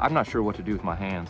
I'm not sure what to do with my hands.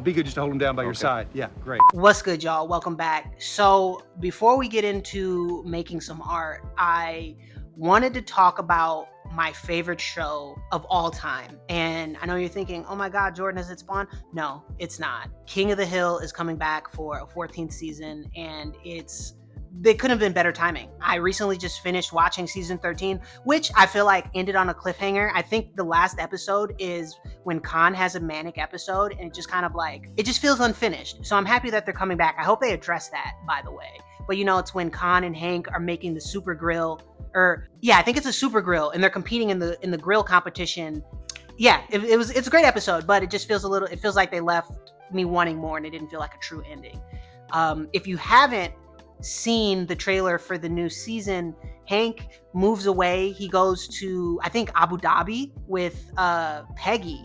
Be good just to hold them down by your side. Yeah, great. What's good, y'all? Welcome back. So before we get into making some art, I wanted to talk about my favorite show of all time. And I know you're thinking, oh my God, Jordan, has it spawned? No, it's not. King of the Hill is coming back for a 14th season, and they couldn't have been better timing. I recently just finished watching season 13, which I feel like ended on a cliffhanger. I think the last episode is when Khan has a manic episode, and it just kind of like, it just feels unfinished. So I'm happy that they're coming back. I hope they address that, by the way. But it's when Khan and Hank are making the super grill, I think it's a super grill, and they're competing in the grill competition. Yeah, it's a great episode, but it just feels it feels like they left me wanting more, and it didn't feel like a true ending. If you haven't seen the trailer for the new season, Hank moves away. He goes to, I think, Abu Dhabi with Peggy,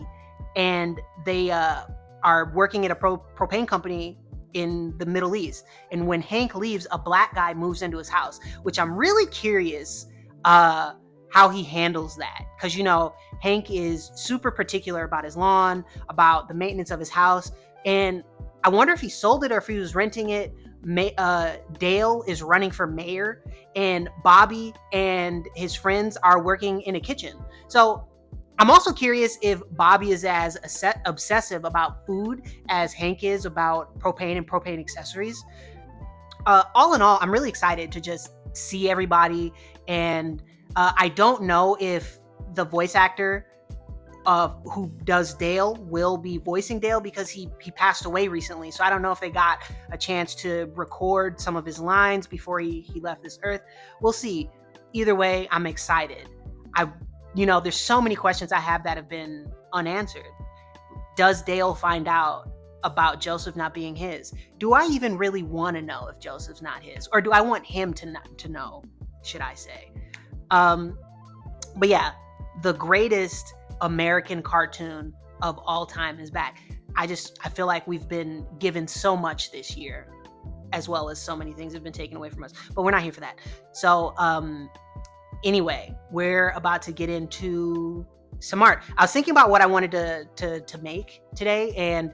and they are working at a propane company in the Middle East. And when Hank leaves, a black guy moves into his house, which I'm really curious how he handles that, because Hank is super particular about his lawn, about the maintenance of his house, and I wonder if he sold it or if he was renting it. Dale is running for mayor, and Bobby and his friends are working in a kitchen. So I'm also curious if Bobby is as obsessive about food as Hank is about propane and propane accessories. All in all, I'm really excited to just see everybody, and I don't know if the voice actor who does Dale will be voicing Dale, because he passed away recently. So I don't know if they got a chance to record some of his lines before he left this earth. We'll see. Either way, I'm excited. There's so many questions I have that have been unanswered. Does Dale find out about Joseph not being his? Do I even really want to know if Joseph's not his? Or do I want him to know, should I say? But yeah, the greatest American cartoon of all time is back. I feel like we've been given so much this year, as well as so many things have been taken away from us, but we're not here for that. So anyway, we're about to get into some art. I was thinking about what I wanted to make today, and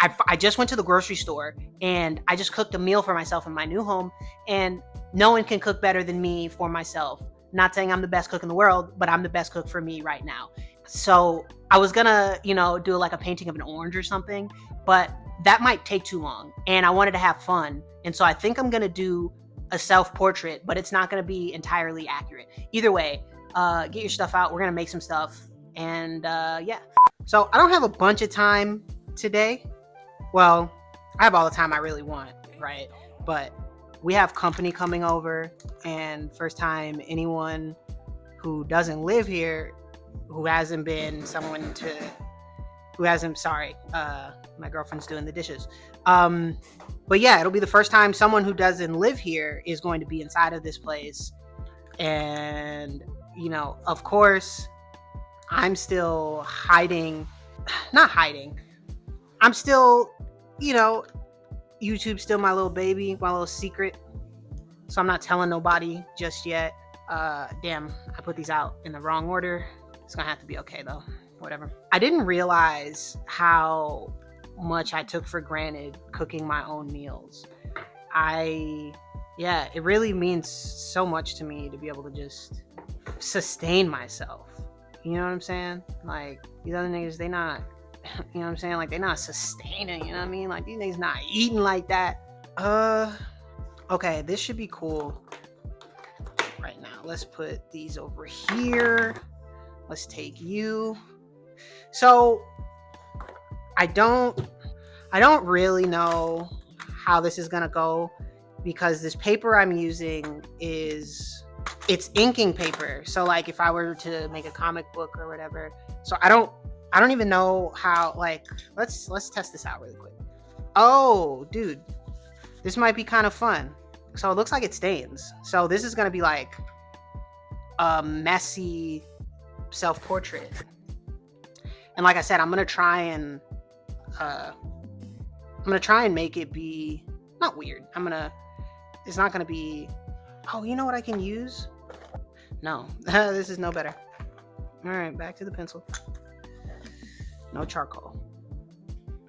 I just went to the grocery store, and I just cooked a meal for myself in my new home, and no one can cook better than me for myself. Not saying I'm the best cook in the world, but I'm the best cook for me right now. So I was gonna, do like a painting of an orange or something, but that might take too long, and I wanted to have fun. And so I think I'm gonna do a self-portrait, but it's not gonna be entirely accurate. Either way, get your stuff out. We're gonna make some stuff, and yeah. So I don't have a bunch of time today. Well, I have all the time I really want, right? But we have company coming over, and first time anyone who doesn't live here, who hasn't been someone my girlfriend's doing the dishes. But yeah, it'll be the first time someone who doesn't live here is going to be inside of this place. And, of course, I'm still not hiding. I'm still, YouTube's still my little baby, my little secret. So I'm not telling nobody just yet. Damn, I put these out in the wrong order. It's gonna have to be okay though. Whatever. I didn't realize how much I took for granted cooking my own meals. It really means so much to me to be able to just sustain myself. You know what I'm saying? Like, these other niggas, they not, you know what I'm saying? Like, they not sustaining, you know what I mean? Like, these niggas not eating like that. Okay, this should be cool right now. Let's put these over here. Let's take you. So I don't really know how this is gonna go, because this paper I'm using it's inking paper. So like if I were to make a comic book or whatever, so I don't even know how, like, let's test this out really quick. Oh, dude, this might be kind of fun. So it looks like it stains. So this is gonna be like a messy self-portrait. And like I said, I'm gonna try and make it be not weird. It's not gonna be, oh, you know what I can use? No, this is no better. All right, back to the pencil. No charcoal.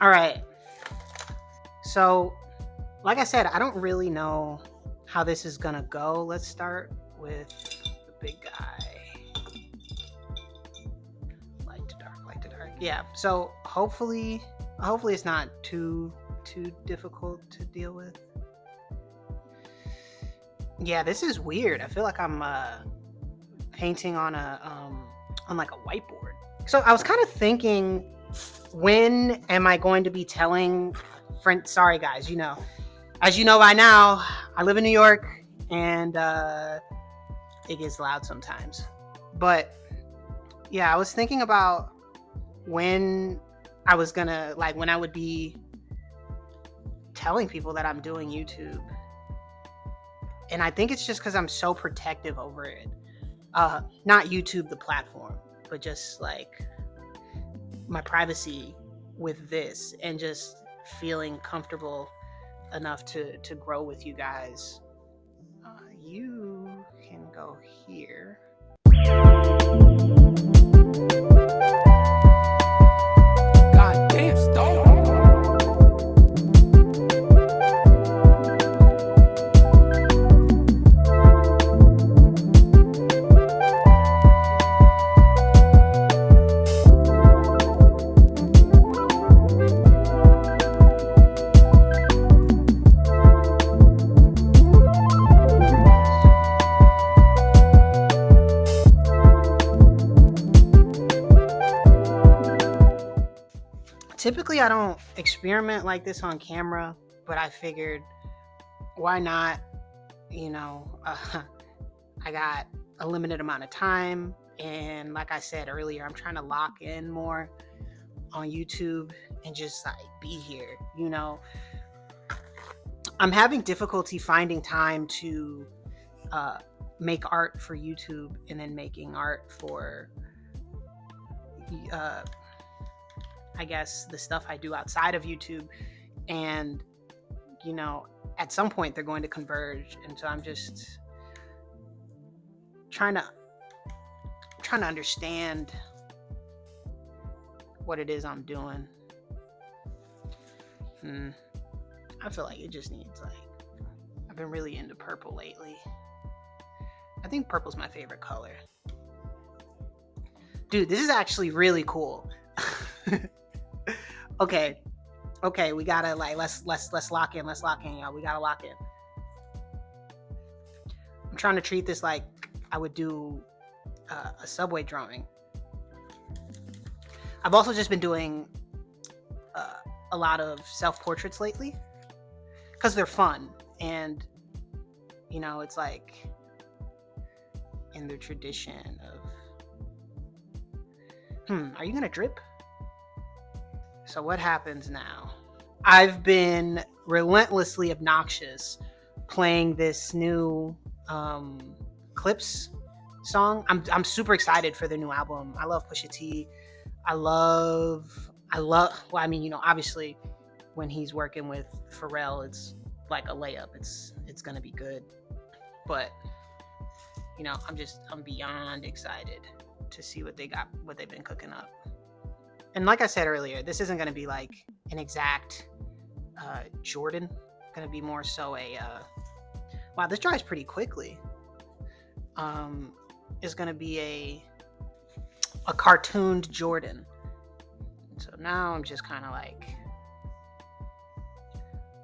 All right. So, like I said, I don't really know how this is gonna go. Let's start with the big guy. Light to dark, light to dark. Yeah. So hopefully it's not too difficult to deal with. Yeah, this is weird. I feel like I'm painting on like a whiteboard. So I was kind of thinking, when am I going to be telling friends? Sorry guys, as you know by now, I live in New York, and it gets loud sometimes. But yeah, I was thinking about when I was gonna, when I would be telling people that I'm doing YouTube. And I think it's just because I'm so protective over it. Not YouTube, the platform, but just my privacy with this, and just feeling comfortable enough to grow with you guys. You can go here. God damn, Stoic. Typically, I don't experiment like this on camera, but I figured, why not? I got a limited amount of time, and like I said earlier, I'm trying to lock in more on YouTube and just be here. I'm having difficulty finding time to make art for YouTube, and then making art for I guess the stuff I do outside of YouTube. And at some point they're going to converge, and so I'm just trying to understand what it is I'm doing. I feel like it just needs I've been really into purple lately. I think purple's my favorite color. Dude, this is actually really cool. Okay, we gotta let's lock in, y'all. We gotta lock in. I'm trying to treat this like I would do a subway drawing. I've also just been doing a lot of self-portraits lately, because they're fun, and it's in the tradition of are you gonna drip? So what happens now? I've been relentlessly obnoxious playing this new Clips song. I'm super excited for the new album. I love Pusha T. I love well, obviously when he's working with Pharrell, it's like a layup. It's gonna be good. But I'm beyond excited to see what they've been cooking up. And like I said earlier, this isn't going to be an exact Jordan. It's going to be more so a wow, this dries pretty quickly. It's going to be a cartooned Jordan. So now I'm just kind of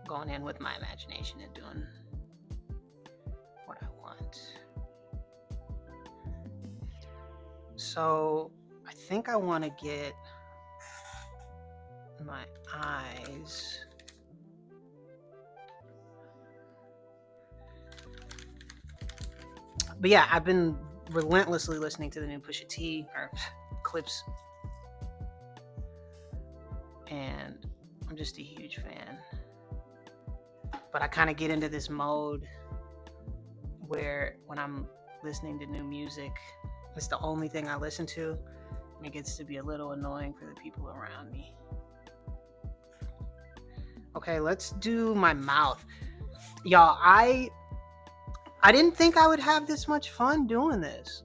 going in with my imagination and doing what I want. So I think I want to get my eyes but yeah, I've been relentlessly listening to the new Pusha T or Clips, and I'm just a huge fan. But I kind of get into this mode where when I'm listening to new music, it's the only thing I listen to, and it gets to be a little annoying for the people around me. Okay, let's do my mouth. Y'all, I didn't think I would have this much fun doing this.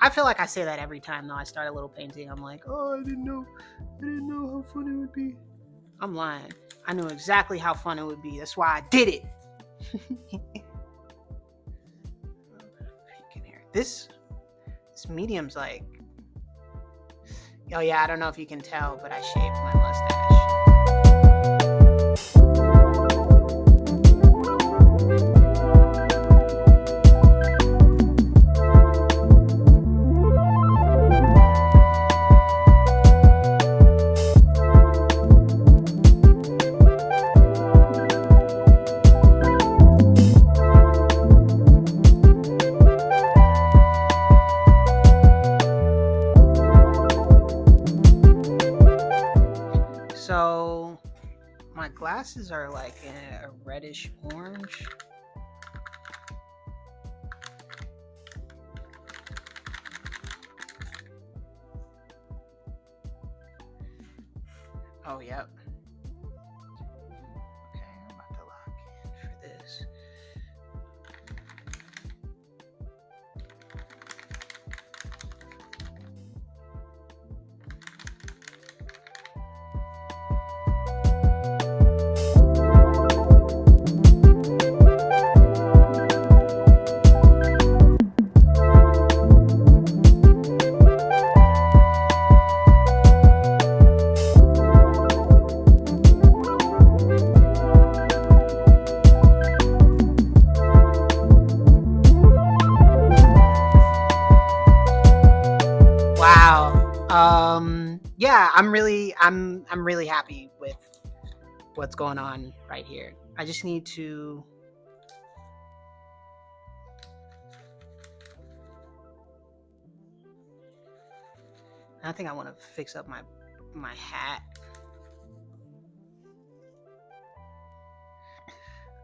I feel like I say that every time though I start a little painting. I'm like, oh, I didn't know how fun it would be. I'm lying. I knew exactly how fun it would be. That's why I did it. This medium's like, oh yeah, I don't know if you can tell, but I shaved my mustache. So my glasses are like a reddish orange. Oh, yep. Okay, I'm about to lock in for this. Yeah, I'm really happy with what's going on right here. I just need to I think I want to fix up my hat.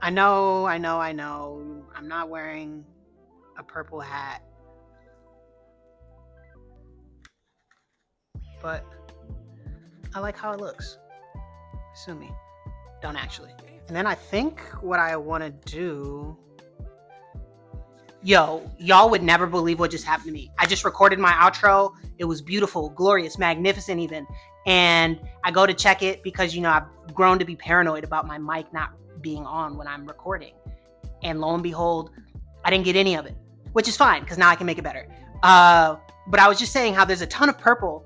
I know. I'm not wearing a purple hat. But I like how it looks. Sue me. Don't actually. And then I think what I want to do... Yo, y'all would never believe what just happened to me. I just recorded my outro. It was beautiful, glorious, magnificent even. And I go to check it because, you know, I've grown to be paranoid about my mic not being on when I'm recording. And lo and behold, I didn't get any of it, which is fine because now I can make it better. But I was just saying how there's a ton of purple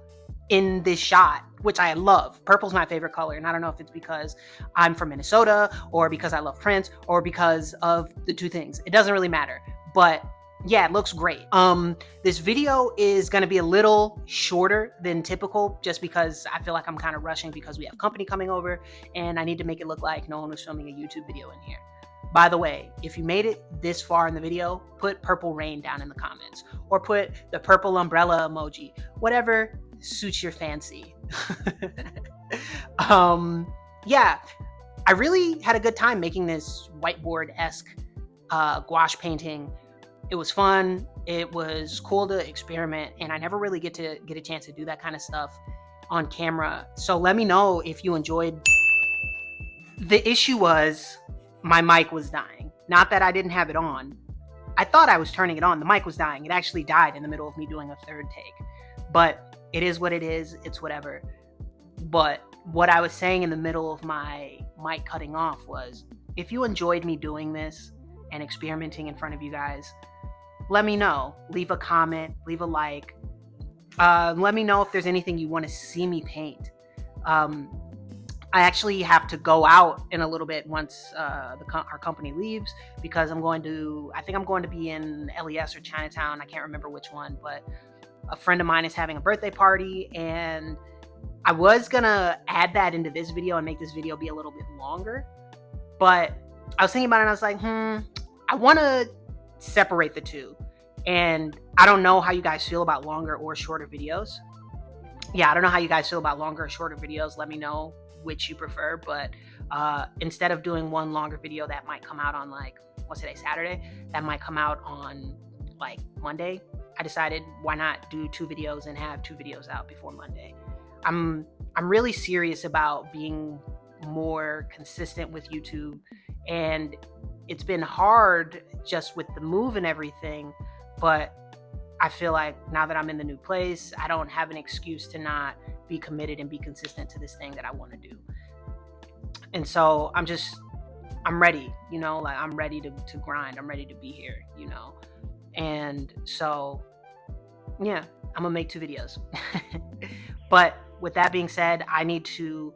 in this shot, which I love. Purple's my favorite color, and I don't know if it's because I'm from Minnesota or because I love Prince or because of the two things. It doesn't really matter, but yeah, it looks great. This video is gonna be a little shorter than typical just because I feel like I'm kind of rushing because we have company coming over and I need to make it look like no one was filming a YouTube video in here. By the way, if you made it this far in the video, put purple rain down in the comments or put the purple umbrella emoji, whatever suits your fancy. Yeah, I really had a good time making this whiteboard-esque gouache painting. It was fun. It was cool to experiment, and I never really get a chance to do that kind of stuff on camera. So let me know if you enjoyed. The issue was my mic was dying. Not that I didn't have it on. I thought I was turning it on. The mic was dying. It actually died in the middle of me doing a third take. But it is what it is. It's whatever. But what I was saying in the middle of my mic cutting off was, if you enjoyed me doing this and experimenting in front of you guys, let me know. Leave a comment, leave a like. Let me know if there's anything you want to see me paint. I actually have to go out in a little bit once our company leaves because I think I'm going to be in LES or Chinatown. I can't remember which one, but a friend of mine is having a birthday party, and I was gonna add that into this video and make this video be a little bit longer, but I was thinking about it and I was like, I want to separate the two. And I don't know how you guys feel about longer or shorter videos. Yeah, I don't know how you guys feel about longer or shorter videos. Let me know which you prefer, but instead of doing one longer video that might come out on, like, what's today, Saturday, that might come out on like Monday, I decided why not do 2 videos and have 2 videos out before Monday. I'm really serious about being more consistent with YouTube, and it's been hard just with the move and everything, but I feel like now that I'm in the new place, I don't have an excuse to not be committed and be consistent to this thing that I want to do. And so I'm ready, like I'm ready to grind. I'm ready to be here, And so, yeah, I'm gonna make 2 videos. But with that being said, I need to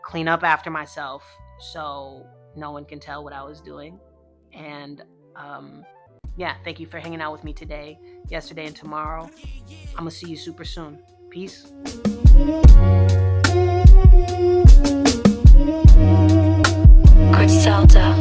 clean up after myself so no one can tell what I was doing. And yeah, thank you for hanging out with me today, yesterday, and tomorrow. I'm gonna see you super soon. Peace. Griselda.